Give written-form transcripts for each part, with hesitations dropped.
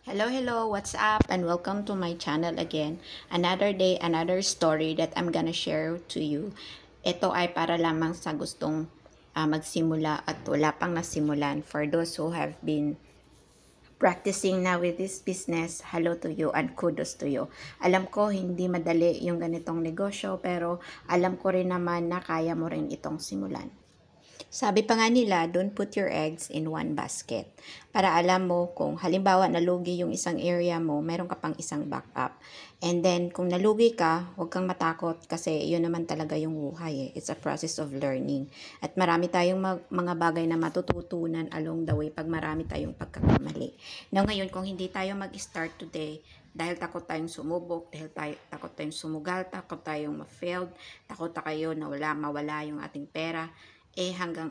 Hello, what's up? And welcome to my channel again. Another day, another story that I'm gonna share to you. Ito ay para lamang sa gustong magsimula at wala pang nasimulan. For those who have been practicing now with this business, hello to you and kudos to you. Alam ko hindi madali yung ganitong negosyo, pero alam ko rin naman na kaya mo rin itong simulan. Sabi pa nga nila, don't put your eggs in one basket. Para alam mo kung halimbawa nalugi yung isang area mo, meron ka pang isang backup. And then kung nalugi ka, huwag kang matakot kasi yun naman talaga yung buhay. It's a process of learning. At marami tayong mga bagay na matututunan along the way pag marami tayong pagkakamali. Now ngayon, kung hindi tayo mag-start today, dahil takot tayong sumubok, takot tayong sumugal, takot tayong ma-failed, takot tayo na mawala yung ating pera, hanggang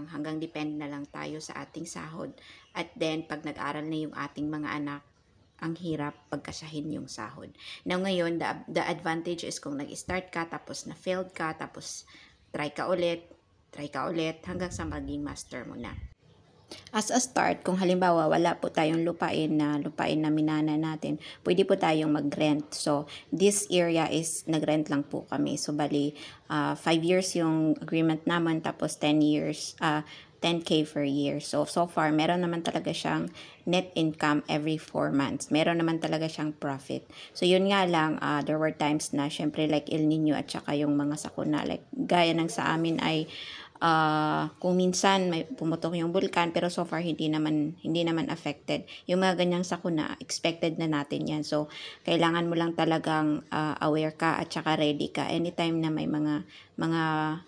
hanggang depend na lang tayo sa ating sahod. At then, pag nag-aral na yung ating mga anak, ang hirap pagkasahin yung sahod. Now ngayon, the advantage is kung nag-start ka, tapos na-failed ka, tapos try ka ulit, hanggang sa maging master mo na. As a start, kung halimbawa wala po tayong lupain na minana natin, pwede po tayong mag-rent. So, this area is nag-rent lang po kami. So, bali, 5 years yung agreement naman, tapos 10 years, 10K per year. So far, meron naman talaga siyang net income every 4 months. Meron naman talaga siyang profit. So, yun nga lang, there were times na, syempre, like El Nino at saka yung mga sakuna, like, gaya ng sa amin ay, kung minsan may pumutok yung bulkan, pero so far hindi naman affected. Yung mga ganyang sakuna, expected na natin yan. So kailangan mo lang talagang aware ka at saka ready ka. Anytime na may mga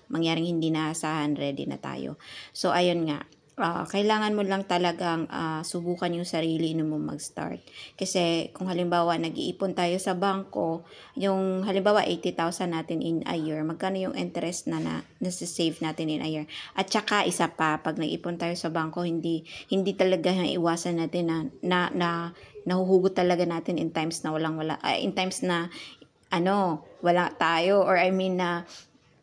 mangyaring hindi naasahan, ready na tayo. So ayun nga, kailangan mo lang talagang subukan yung sarili mo mag-start. Kasi kung halimbawa nag-iipon tayo sa bangko, yung halimbawa 80,000 natin in a year, magkano yung interest na nasa-save natin in a year? At saka isa pa, pag nag-ipon tayo sa bangko, hindi talaga iwasan natin na nahuhugot talaga natin in times na in times na wala tayo, or I mean na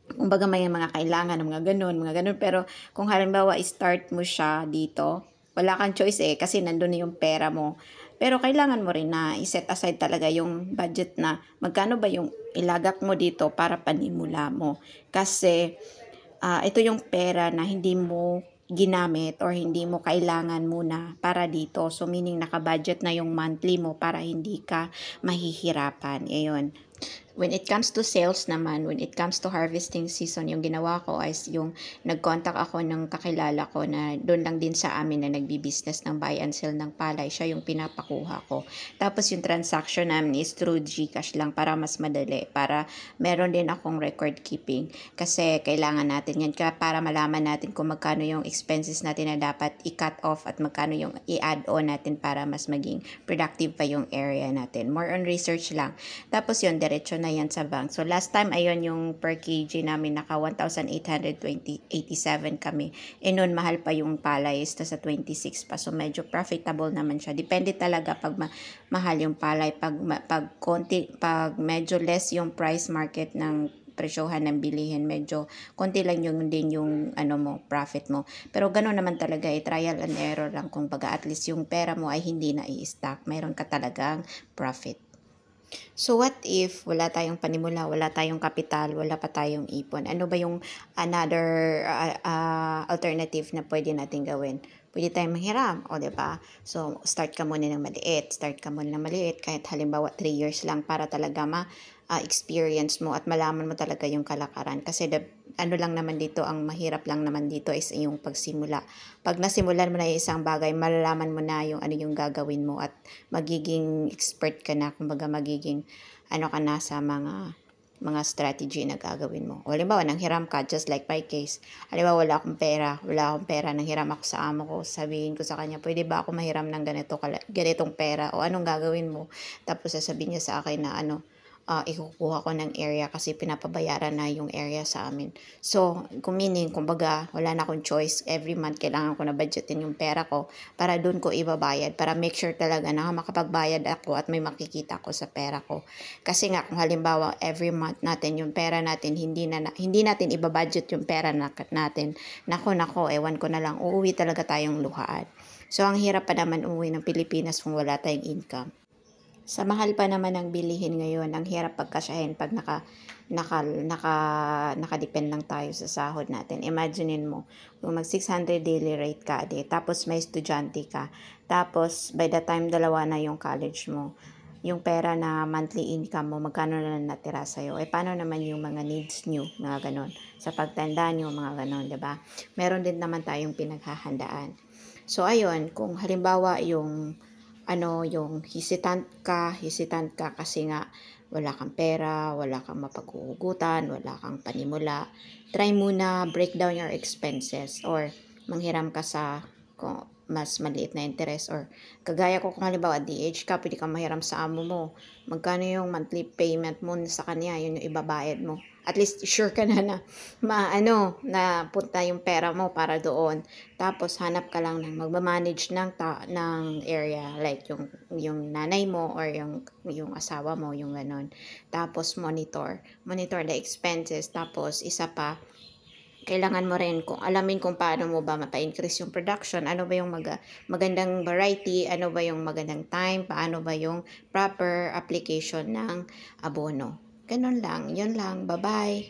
kumbaga may mga kailangan ng mga ganun. Pero kung halimbawa start mo siya dito, wala kang choice kasi nandun na yung pera mo. Pero kailangan mo rin na i-set aside talaga yung budget na magkano ba yung ilagak mo dito para panimula mo. Kasi ito yung pera na hindi mo ginamit or hindi mo kailangan muna para dito. So meaning naka-budget na yung monthly mo para hindi ka mahihirapan. Ayun. When it comes to sales naman, when it comes to harvesting season, yung ginawa ko is yung nag-contact ako ng kakilala ko na doon lang din sa amin na nagbi-business ng buy and sell ng palay. Siya yung pinapakuha ko. Tapos yung transaction namin is through GCash lang para mas madali. Para meron din akong record keeping. Kasi kailangan natin yan para malaman natin kung magkano yung expenses natin na dapat i-cut off at magkano yung i-add on natin para mas maging productive pa yung area natin. More on research lang. Tapos yun, diretso na yan sa bank. So last time, ayun yung per kg namin naka 1,887 kami. Noon mahal pa yung palay, is sa 26 pa. So medyo profitable naman siya. Depende talaga pag mahal yung palay. Pag medyo less yung price market ng presyohan ng bilihin, medyo konti lang yung profit mo. Pero gano'n naman talaga, trial and error lang, kung baga at least yung pera mo ay hindi na i-stack. Mayroon ka talagang profit. So what if wala tayong panimula, wala tayong kapital, wala pa tayong ipon? Ano ba yung another alternative na pwede natin gawin? Pwede tayong manghiram, o diba? So start ka muna ng maliit, kahit halimbawa 3 years lang para talaga experience mo at malaman mo talaga yung kalakaran. Kasi lang naman dito, ang mahirap lang naman dito is yung pagsimula. Pag nasimulan mo na yung isang bagay, malalaman mo na yung yung gagawin mo at magiging expert ka na, kumbaga magiging ka na sa mga strategy na gagawin mo. O halimbawa, nanghiram ka, just like my case. Halimbawa, wala akong pera, nanghiram ako sa amo ko, sabihin ko sa kanya, pwede ba ako mahiram ng ganitong pera, o anong gagawin mo? Tapos sasabihin niya sa akin na ikukuha ko ng area kasi pinapabayaran na yung area sa amin. So, kumbaga, wala na akong choice. Every month, kailangan ko na budgetin yung pera ko para doon ko ibabayad. Para make sure talaga na makapagbayad ako at may makikita ko sa pera ko. Kasi nga, kung halimbawa, every month natin, yung pera natin, hindi natin ibabudget yung pera natin. Nako, ewan ko na lang, uuwi talaga tayong luhaan. So, ang hirap pa naman umuwi ng Pilipinas kung wala tayong income. Sa mahal pa naman ng bilihin ngayon, ang hirap pagkasyahin pag nakadepend lang tayo sa sahod natin. Imaginein mo, kung mag 600 daily rate ka, tapos may estudyante ka, tapos by the time dalawa na yung college mo, yung pera na monthly income mo, magkano na natira sa'yo? Paano naman yung mga needs nyo, mga ganon? Sa pagtanda nyo, mga ganon, diba? Meron din naman tayong pinaghahandaan. So, ayun, kung halimbawa yung hesitant ka kasi nga wala kang pera, wala kang mapaghuhugutan, wala kang panimula, try muna break down your expenses or manghiram ka sa kung mas maliit na interest or kagaya ko kung halimbawa DH ka, pwede kang mahiram sa amo mo. Magkano yung monthly payment mo sa kanya, yun yung ibabayad mo. At least sure ka na na punta yung pera mo para doon. Tapos hanap ka lang ng magmamanage ng area like yung nanay mo or yung asawa mo, yung ganon. Tapos monitor the expenses. Tapos isa pa, kailangan mo rin kung alamin kung paano mo ba mapa-increase yung production, ano ba yung magandang variety, ano ba yung magandang time, paano ba yung proper application ng abono. Ganon lang, yun lang, bye-bye.